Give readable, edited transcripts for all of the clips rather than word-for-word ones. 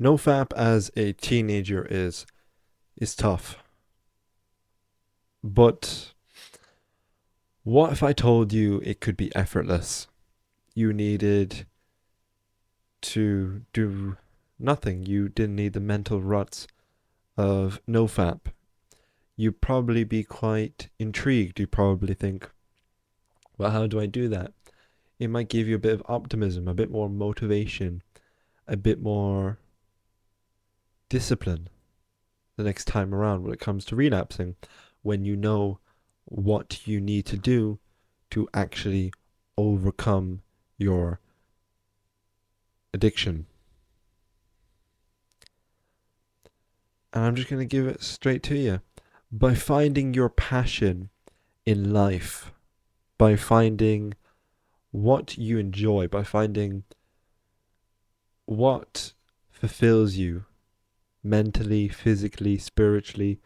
NoFap as a teenager is tough. But what if I told you it could be effortless? You needed to do nothing. You didn't need the mental ruts of NoFap. You'd probably be quite intrigued. You'd probably think, well, how do I do that? It might give you a bit of optimism, a bit more motivation, a bit more discipline the next time around when it comes to relapsing, when you know what you need to do to actually overcome your addiction. And I'm just going to give it straight to you. By finding your passion in life, by finding what you enjoy, by finding what fulfills you mentally, physically, spiritually,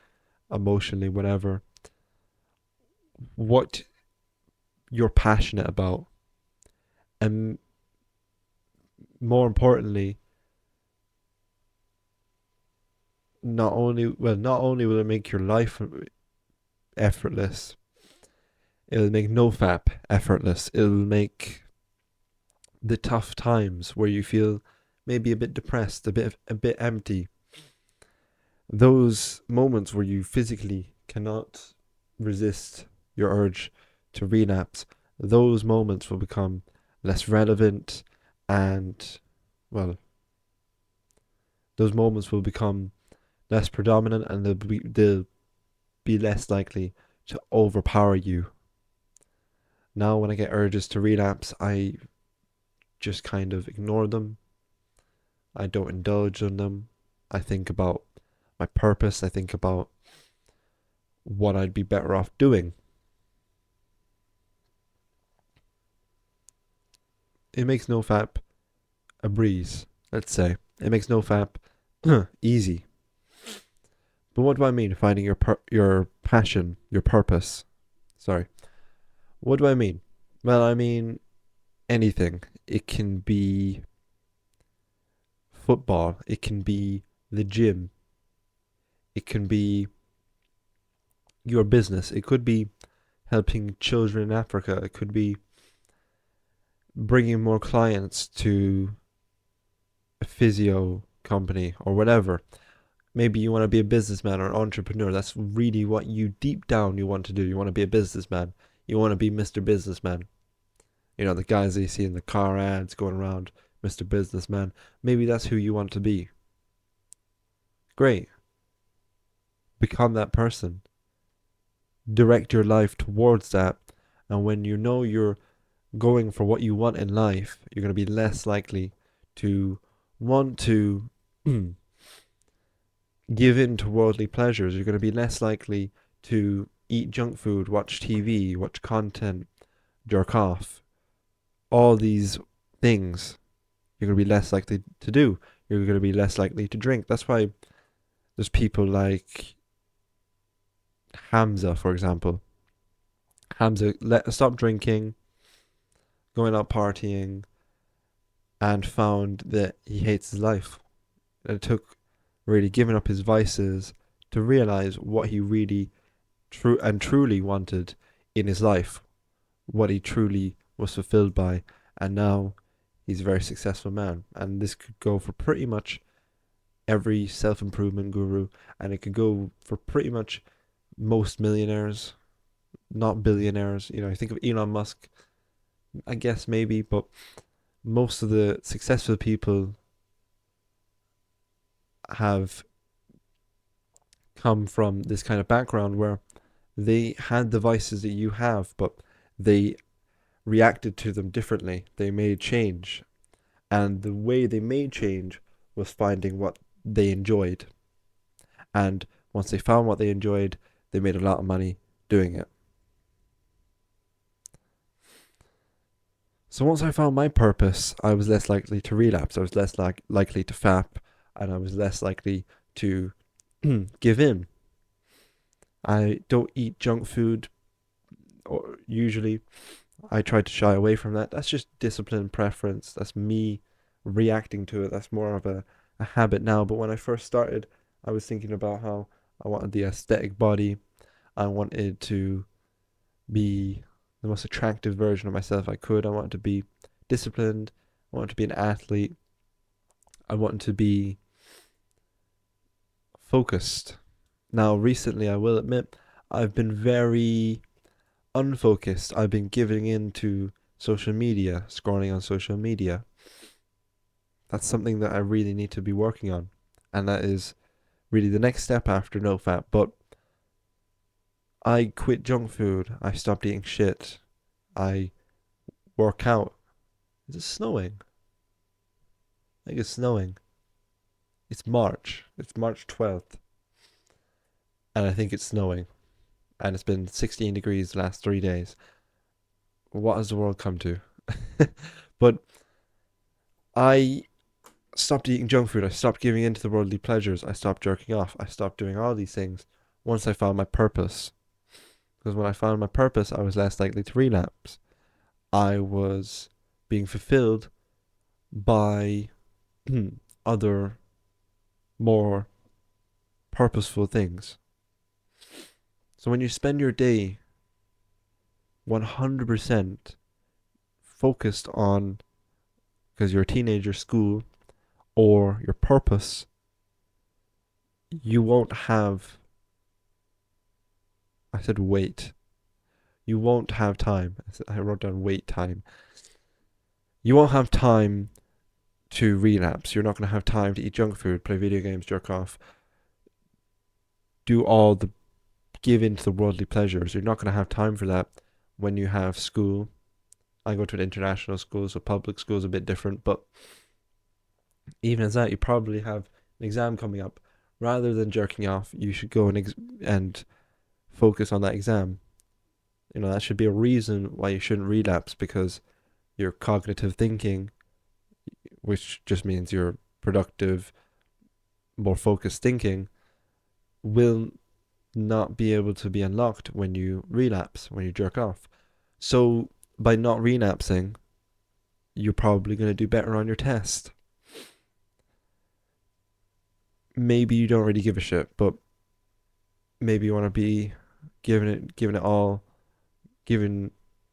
emotionally, whatever, what you're passionate about, and more importantly, not only will it make your life effortless, it'll make NoFap effortless. It'll make the tough times where you feel maybe a bit depressed, a bit empty. Those moments where you physically cannot resist your urge to relapse, those moments will become less relevant and, well, those moments will become less predominant and they'll be less likely to overpower you. Now, when I get urges to relapse, I just kind of ignore them. I don't indulge in them. I think about my purpose. I think about what I'd be better off doing. It makes NoFap a breeze, let's say. It makes NoFap easy. But what do I mean? Finding your passion, your purpose. Sorry. What do I mean? Well, I mean anything. It can be football. It can be the gym. It can be your business. It could be helping children in Africa. It could be bringing more clients to a physio company or whatever. Maybe you want to be a businessman or an entrepreneur. That's really what you deep down you want to do. You want to be a businessman. You want to be Mr. Businessman. You know, the guys that you see in the car ads going around, Mr. Businessman. Maybe that's who you want to be. Great. Become that person. Direct your life towards that. And when you know you're going for what you want in life, you're going to be less likely to want to give in to worldly pleasures. You're going to be less likely to eat junk food, watch TV, watch content, jerk off. All these things you're going to be less likely to do. You're going to be less likely to drink. That's why there's people like Hamza, for example. Hamza stopped drinking, going out partying, and found that he hates his life. And it took really giving up his vices to realize what he really truly wanted in his life, what he truly was fulfilled by, and now he's a very successful man. And this could go for pretty much every self improvement guru, and it could go for pretty much most millionaires, not billionaires. You know, I think of Elon Musk, I guess maybe, but most of the successful people have come from this kind of background where they had the vices that you have, but they reacted to them differently. They made change. And the way they made change was finding what they enjoyed. And once they found what they enjoyed, they made a lot of money doing it. So once I found my purpose, I was less likely to relapse. I was less likely to fap, and I was less likely to give in. I don't eat junk food, or usually I try to shy away from that. That's just discipline preference. That's me reacting to it. That's more of a a habit now, but when I first started, I was thinking about how I wanted the aesthetic body. I wanted to be the most attractive version of myself I could. I wanted to be disciplined. I wanted to be an athlete. I wanted to be focused. Now, recently, I will admit, I've been very unfocused. I've been giving in to social media, scrolling on social media. That's something that I really need to be working on. And that is really the next step after NoFap. But I quit junk food. I stopped eating shit. I work out. Is it snowing? I think it's snowing. It's March. It's March 12th. And I think it's snowing. And it's been 16 degrees the last 3 days. What has the world come to? But I stopped eating junk food. I stopped giving in to the worldly pleasures. I stopped jerking off. I stopped doing all these things once I found my purpose. Because when I found my purpose, I was less likely to relapse. I was being fulfilled by other more purposeful things. So when you spend your day 100% focused on, because you're a teenager, school, or your purpose, you won't have, I said wait, you won't have time. I wrote down wait time. You won't have time to relapse. You're not going to have time to eat junk food, play video games, jerk off, do all the give in to the worldly pleasures. You're not going to have time for that when you have school. I go to an international school, so public school is a bit different, but even as that, you probably have an exam coming up. Rather than jerking off, you should go and focus on that exam. You know, that should be a reason why you shouldn't relapse, because your cognitive thinking, which just means your productive, more focused thinking, will not be able to be unlocked when you relapse, when you jerk off. So by not relapsing, you're probably going to do better on your test. Maybe you don't really give a shit, but maybe you want to be giving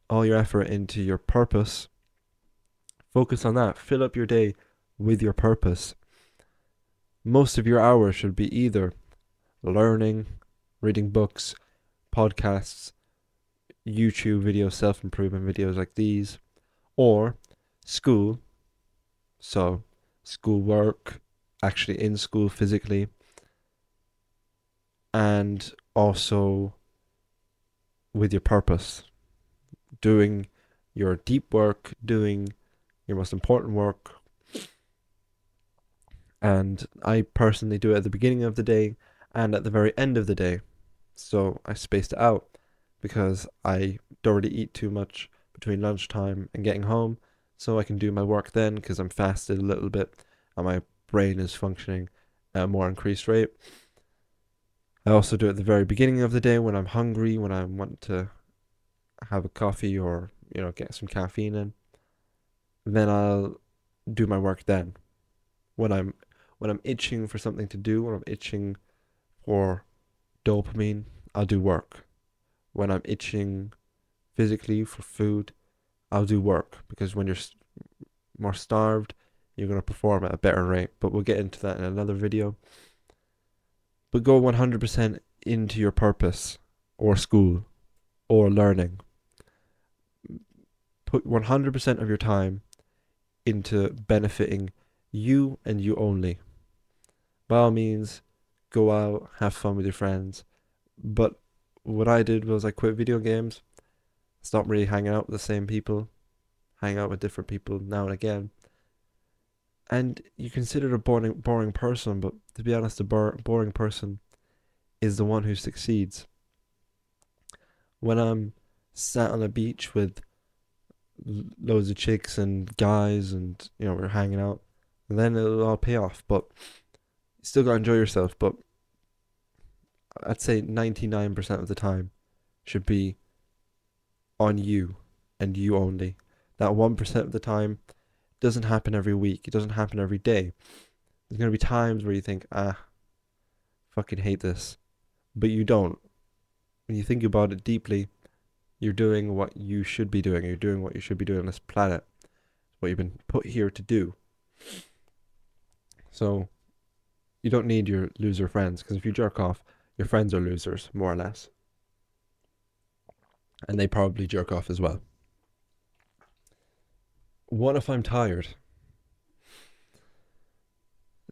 all your effort into your purpose. Focus on that. Fill up your day with your purpose. Most of your hours should be either learning, reading books, podcasts, YouTube videos, self-improvement videos like these, or school. So schoolwork, actually in school physically, and also with your purpose, doing your deep work, doing your most important work. And I personally do it at the beginning of the day and at the very end of the day. So I spaced it out because I don't really eat too much between lunchtime and getting home. So I can do my work then because I'm fasted a little bit and my brain is functioning at a more increased rate. I also do it at the very beginning of the day when I'm hungry, when I want to have a coffee or, get some caffeine in. Then I'll do my work then. When I'm itching for something to do, when I'm itching for dopamine, I'll do work. When I'm itching physically for food, I'll do work, because when you're more starved, you're going to perform at a better rate. But we'll get into that in another video. But go 100% into your purpose or school or learning. Put 100% of your time into benefiting you and you only. By all means, go out, have fun with your friends. But what I did was I quit video games, stopped really hanging out with the same people, hang out with different people now and again. And you consider a boring person, but to be honest, a boring person is the one who succeeds. When I'm sat on a beach with loads of chicks and guys and, we're hanging out, and then it'll all pay off. But you still gotta enjoy yourself. But I'd say 99% of the time should be on you and you only. That 1% of the time doesn't happen every week. It doesn't happen every day. There's going to be times where you think, fucking hate this. But you don't. When you think about it deeply, you're doing what you should be doing. You're doing what you should be doing on this planet. What you've been put here to do. So you don't need your loser friends, because if you jerk off, your friends are losers, more or less. And they probably jerk off as well. What if I'm tired?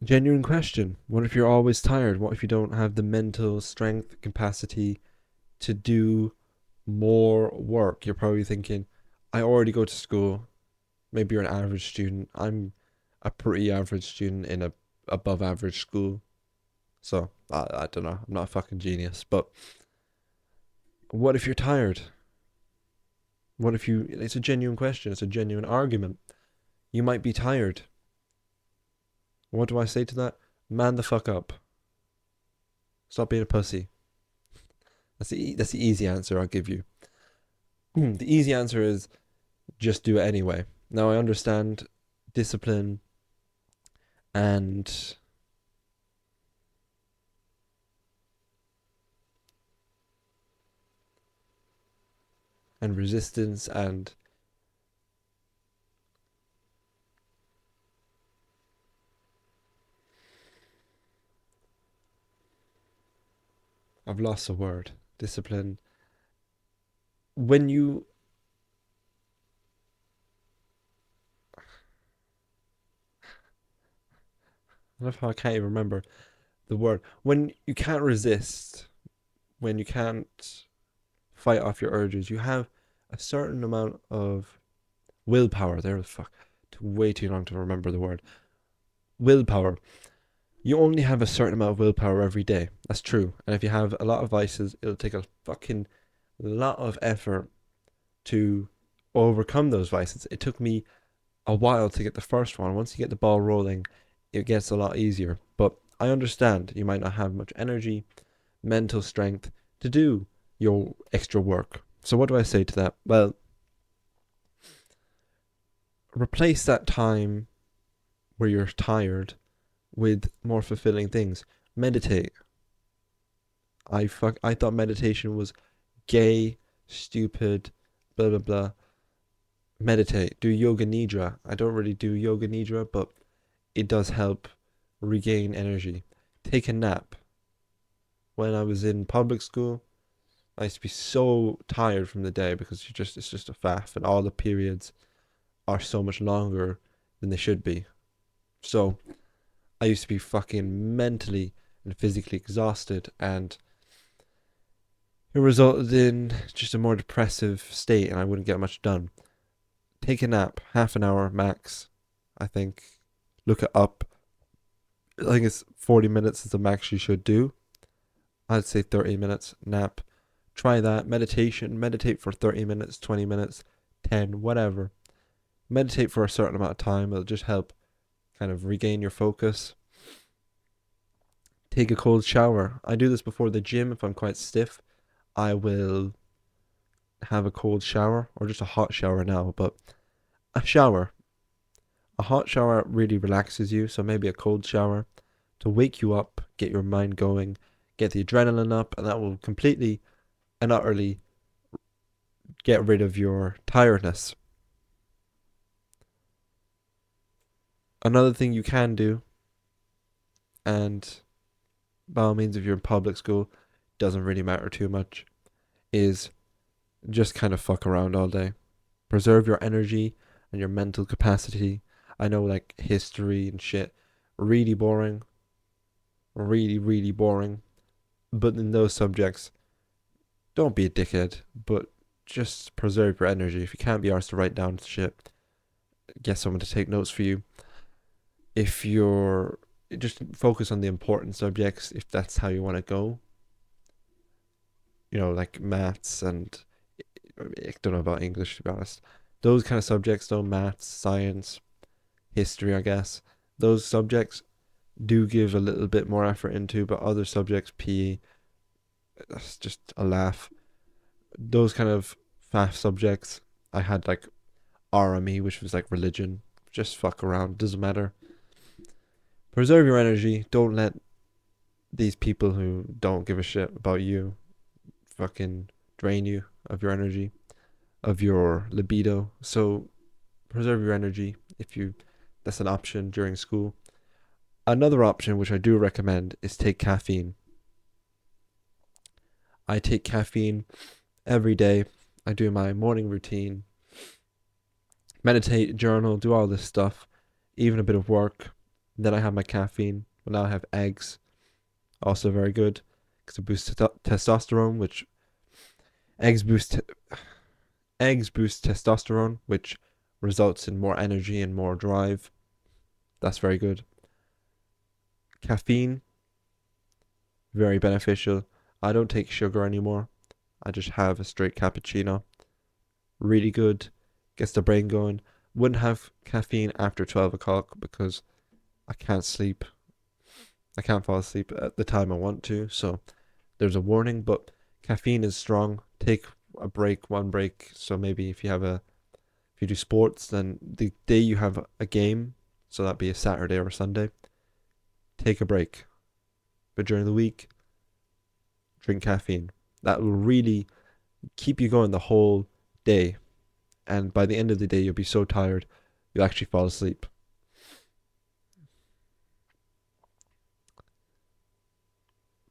Genuine question. What if you're always tired? What if you don't have the mental strength, capacity to do more work? You're probably thinking, I already go to school. Maybe you're an average student. I'm a pretty average student in a above average school. So I don't know. I'm not a fucking genius. But what if you're tired? What if you? It's a genuine question. It's a genuine argument. You might be tired. What do I say to that? Man the fuck up. Stop being a pussy. That's the easy answer I'll give you. The easy answer is just do it anyway. Now I understand discipline and resistance and I've lost a word. Discipline. When you I love how I can't even remember the word. When you can't resist, when you can't fight off your urges, you have a certain amount of willpower. There, fuck, way too long to remember the word. Willpower. You only have a certain amount of willpower every day. That's true. And if you have a lot of vices, it'll take a fucking lot of effort to overcome those vices. It took me a while to get the first one. Once you get the ball rolling, it gets a lot easier. But I understand you might not have much energy, mental strength to do your extra work. So what do I say to that? Well, replace that time where you're tired with more fulfilling things. Meditate. I thought meditation was gay, stupid, blah blah blah. Meditate. Do yoga nidra. I don't really do yoga nidra, but it does help regain energy. Take a nap. When I was in public school, I used to be so tired from the day because it's just a faff, and all the periods are so much longer than they should be. So I used to be fucking mentally and physically exhausted, and it resulted in just a more depressive state, and I wouldn't get much done. Take a nap, half an hour max, I think. Look it up. I think it's 40 minutes is the max you should do. I'd say 30 minutes nap. Try that. Meditation. Meditate for 30 minutes, 20 minutes, 10, whatever. Meditate for a certain amount of time. It'll just help kind of regain your focus. Take a cold shower. I do this before the gym if I'm quite stiff. I will have a cold shower or just a hot shower now, but a shower. A hot shower really relaxes you, so maybe a cold shower to wake you up, get your mind going, get the adrenaline up, and that will completely and utterly get rid of your tiredness. Another thing you can do, and by all means, if you're in public school, doesn't really matter too much, is just kind of fuck around all day. Preserve your energy and your mental capacity. I know, like, history and shit, really boring. Really, really boring. But in those subjects, don't be a dickhead, but just preserve your energy. If you can't be arsed to write down shit, get someone to take notes for you. If you're just focus on the important subjects, if that's how you want to go. You know, like maths and I don't know about English, to be honest. Those kind of subjects, though, maths, science, history, I guess. Those subjects do give a little bit more effort into, but other subjects, PE, that's just a laugh. Those kind of faff subjects, I had like RME, which was like religion. Just fuck around, doesn't matter. Preserve your energy. Don't let these people who don't give a shit about you fucking drain you of your energy, of your libido. So preserve your energy if you that's an option during school. Another option which I do recommend is take caffeine. I take caffeine every day. I do my morning routine, meditate, journal, do all this stuff, even a bit of work. Then I have my caffeine. Well, now I have eggs, also very good because it boosts testosterone, which eggs boost eggs boost testosterone, which results in more energy and more drive. That's very good. Caffeine, very beneficial. I don't take sugar anymore. I just have a straight cappuccino. Really good. Gets the brain going. Wouldn't have caffeine after 12 o'clock because I can't sleep. I can't fall asleep at the time I want to. So there's a warning, but caffeine is strong. Take a break, one break. So maybe if you do sports, then the day you have a game, so that'd be a Saturday or a Sunday, take a break. But during the week, drink caffeine. That will really keep you going the whole day. And by the end of the day, you'll be so tired, you'll actually fall asleep.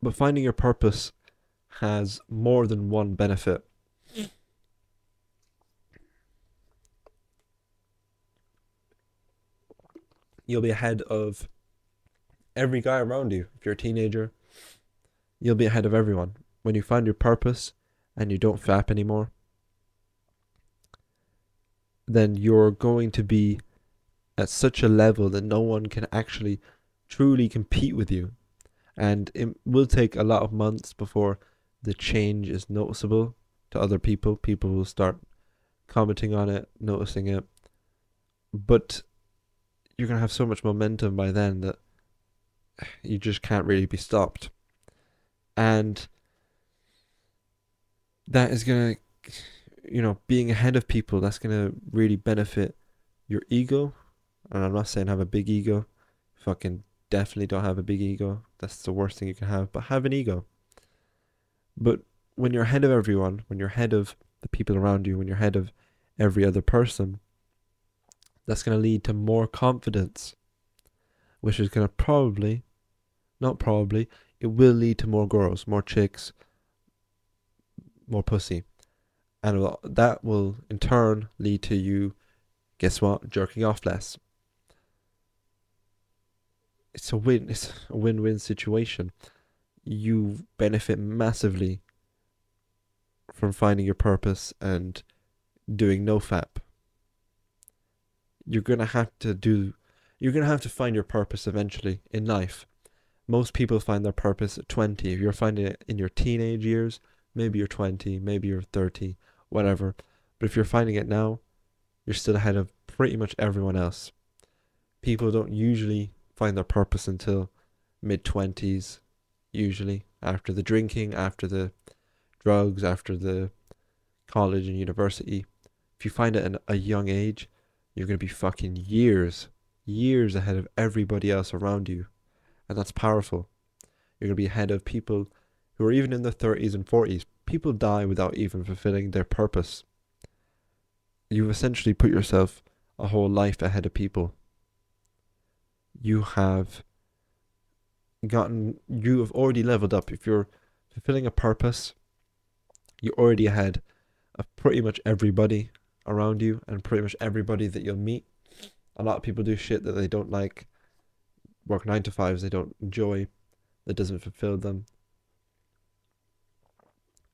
But finding your purpose has more than one benefit. You'll be ahead of every guy around you. If you're a teenager, you'll be ahead of everyone. When you find your purpose and you don't fap anymore, then you're going to be at such a level that no one can actually truly compete with you. And it will take a lot of months before the change is noticeable to other people. People will start commenting on it, noticing it. But you're going to have so much momentum by then that you just can't really be stopped. And that is going to, being ahead of people, that's going to really benefit your ego. And I'm not saying have a big ego. Fucking definitely don't have a big ego. That's the worst thing you can have. But have an ego. But when you're ahead of everyone, when you're ahead of the people around you, when you're ahead of every other person, that's going to lead to more confidence, which is going to it will lead to more girls, more chicks, more pussy. And that will in turn lead to you, guess what, jerking off less. It's a win-win situation. You benefit massively from finding your purpose and doing NoFap. You're gonna have to find your purpose eventually in life. Most people find their purpose at 20. If you're finding it in your teenage years, maybe you're 20, maybe you're 30, whatever. But if you're finding it now, you're still ahead of pretty much everyone else. People don't usually find their purpose until mid 20s, usually, after the drinking, after the drugs, after the college and university. If you find it at a young age, you're going to be fucking years ahead of everybody else around you. And that's powerful. You're going to be ahead of people who are even in their 30s and 40s. People die without even fulfilling their purpose. You've essentially put yourself a whole life ahead of people. You have already leveled up. If you're fulfilling a purpose, you're already ahead of pretty much everybody around you and pretty much everybody that you'll meet. A lot of people do shit that they don't like, work 9 to 5s they don't enjoy, that doesn't fulfill them,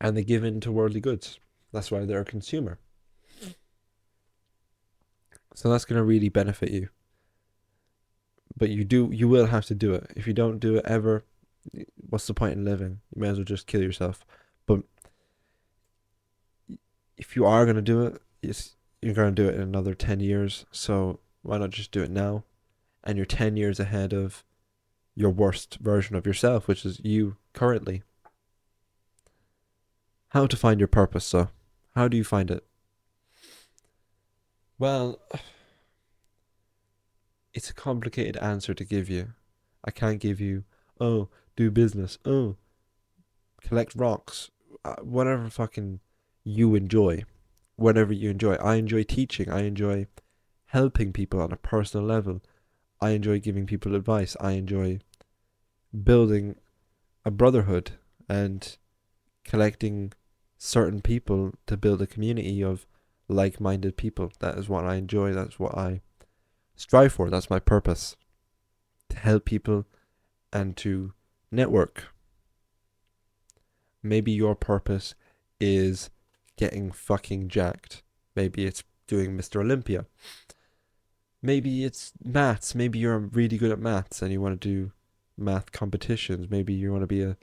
and they give in to worldly goods. That's why they're a consumer. So that's going to really benefit you. But you will have to do it. If you don't do it ever, what's the point in living? You may as well just kill yourself. But if you are going to do it, you're going to do it in another 10 years. So why not just do it now? And you're 10 years ahead of your worst version of yourself, which is you currently. How to find your purpose, so how do you find it? Well, it's a complicated answer to give you. I can't give you, oh, do business, oh, collect rocks, whatever fucking you enjoy. Whatever you enjoy. I enjoy teaching. I enjoy helping people on a personal level. I enjoy giving people advice. I enjoy building a brotherhood and collecting certain people to build a community of like minded people. That is what I enjoy. That's what I strive for. That's my purpose. To help people and to network. Maybe your purpose is getting fucking jacked. Maybe it's doing Mr. Olympia. Maybe it's maths. Maybe you're really good at maths and you want to do math competitions. Maybe you want to be a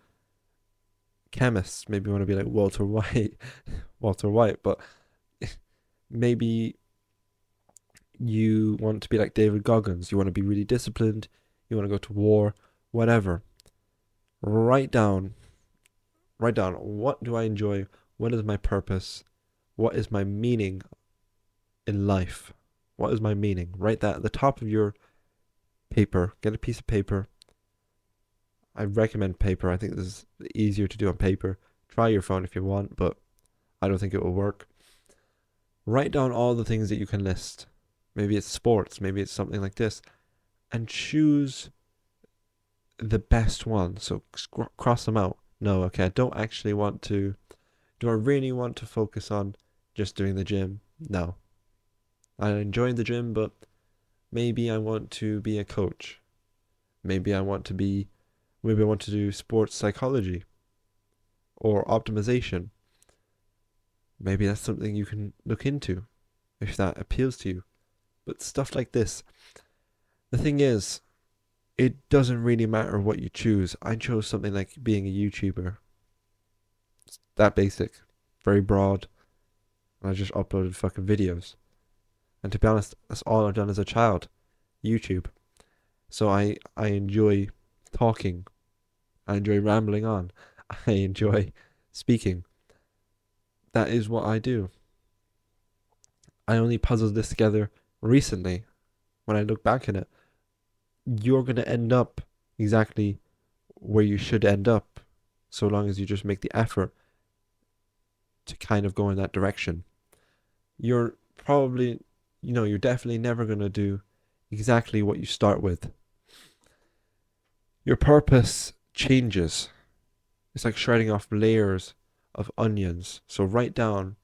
chemist. Maybe you want to be like Walter White. Walter White. But maybe you want to be like David Goggins. You want to be really disciplined. You want to go to war. Whatever. Write down. Write down. What do I enjoy? What is my purpose? What is my meaning in life? What is my meaning? Write that at the top of your paper. Get a piece of paper. I recommend paper. I think this is easier to do on paper. Try your phone if you want, but I don't think it will work. Write down all the things that you can list. Maybe it's sports, maybe it's something like this, and choose the best one. So cross them out. No, okay, I don't actually want to. Do I really want to focus on just doing the gym? No. I enjoy the gym, but maybe I want to be a coach. Maybe I want to be, maybe I want to do sports psychology or optimization. Maybe that's something you can look into if that appeals to you. But stuff like this, the thing is, it doesn't really matter what you choose. I chose something like being a YouTuber. It's that basic, very broad. And I just uploaded fucking videos. And to be honest, that's all I've done as a child. YouTube. So I enjoy talking. I enjoy rambling on. I enjoy speaking. That is what I do. I only puzzled this together recently. When I look back at it, you're going to end up exactly where you should end up, so long as you just make the effort to kind of go in that direction. You're probably, you're definitely never going to do exactly what you start with. Your purpose changes. It's like shredding off layers of onions. So one,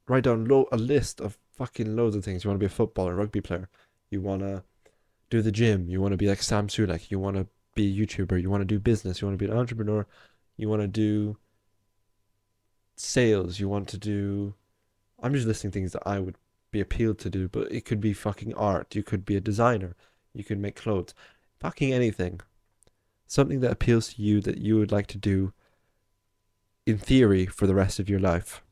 write down a list of fucking loads of things. You want to be a footballer, rugby player. You want to do the gym. You want to be like Sam Sulek. You want to be a YouTuber. You want to do business. You want to be an entrepreneur. You want to do sales. You want to do. I'm just listing things that I would be appealed to do, but it could be fucking art. You could be a designer. You could make clothes. Fucking anything. Something that appeals to you that you would like to do in theory for the rest of your life.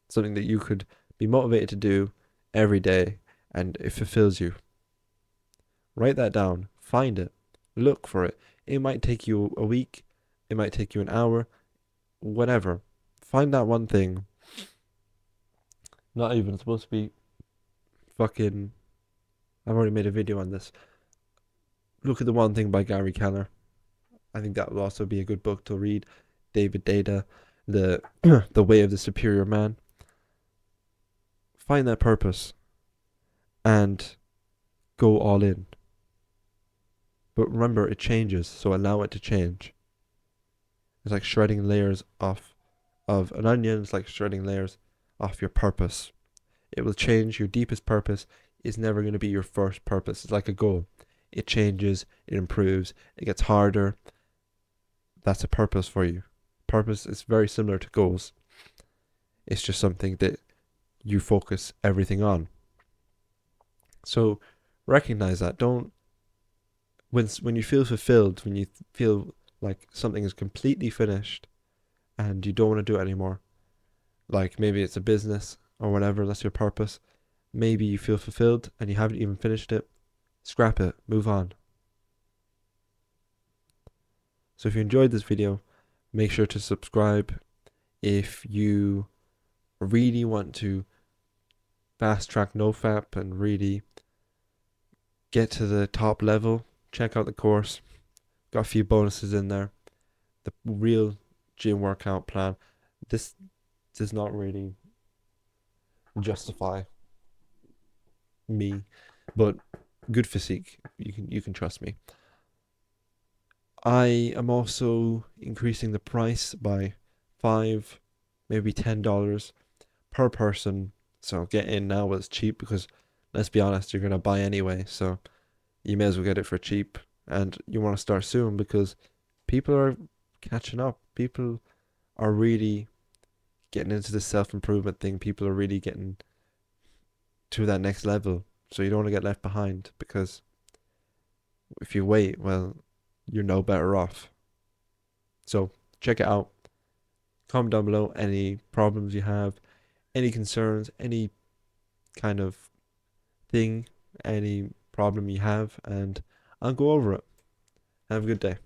Something that you could be motivated to do every day and it fulfills you. Write that down. Find it. Look for it. It might take you a week. It might take you an hour. Whatever. Find that one thing. Not even supposed to be fucking. I've already made a video on this. Look at the one thing by Gary Keller. I think that will also be a good book to read. David Data, the the Way of the Superior Man. Find that purpose and go all in. But remember, it changes, so allow it to change. It's like shredding layers off of an onion. It's like shredding layers off your purpose. It will change. Your deepest purpose is never going to be your first purpose. It's like a goal. It changes, it improves, it gets harder. That's a purpose for you. Purpose is very similar to goals. It's just something that you focus everything on. So recognize that. Don't when you feel fulfilled, when you feel like something is completely finished and you don't want to do it anymore, like maybe it's a business or whatever, that's your purpose. Maybe you feel fulfilled and you haven't even finished it. Scrap it, move on. So if you enjoyed this video, make sure to subscribe. If you really want to fast track NoFap and really get to the top level, check out the course. Got a few bonuses in there. The real gym workout plan. This does not really justify me, but good physique. You can trust me. I am also increasing the price by five, maybe $10 per person. So get in now while it's cheap because let's be honest, you're gonna buy anyway. So you may as well get it for cheap. And you want to start soon because people are catching up. People are really getting into the self improvement thing. People are really getting to that next level. So you don't want to get left behind because if you wait, well, you're no better off. So check it out. Comment down below any problems you have, any concerns, any kind of thing, any problem you have, and I'll go over it. Have a good day.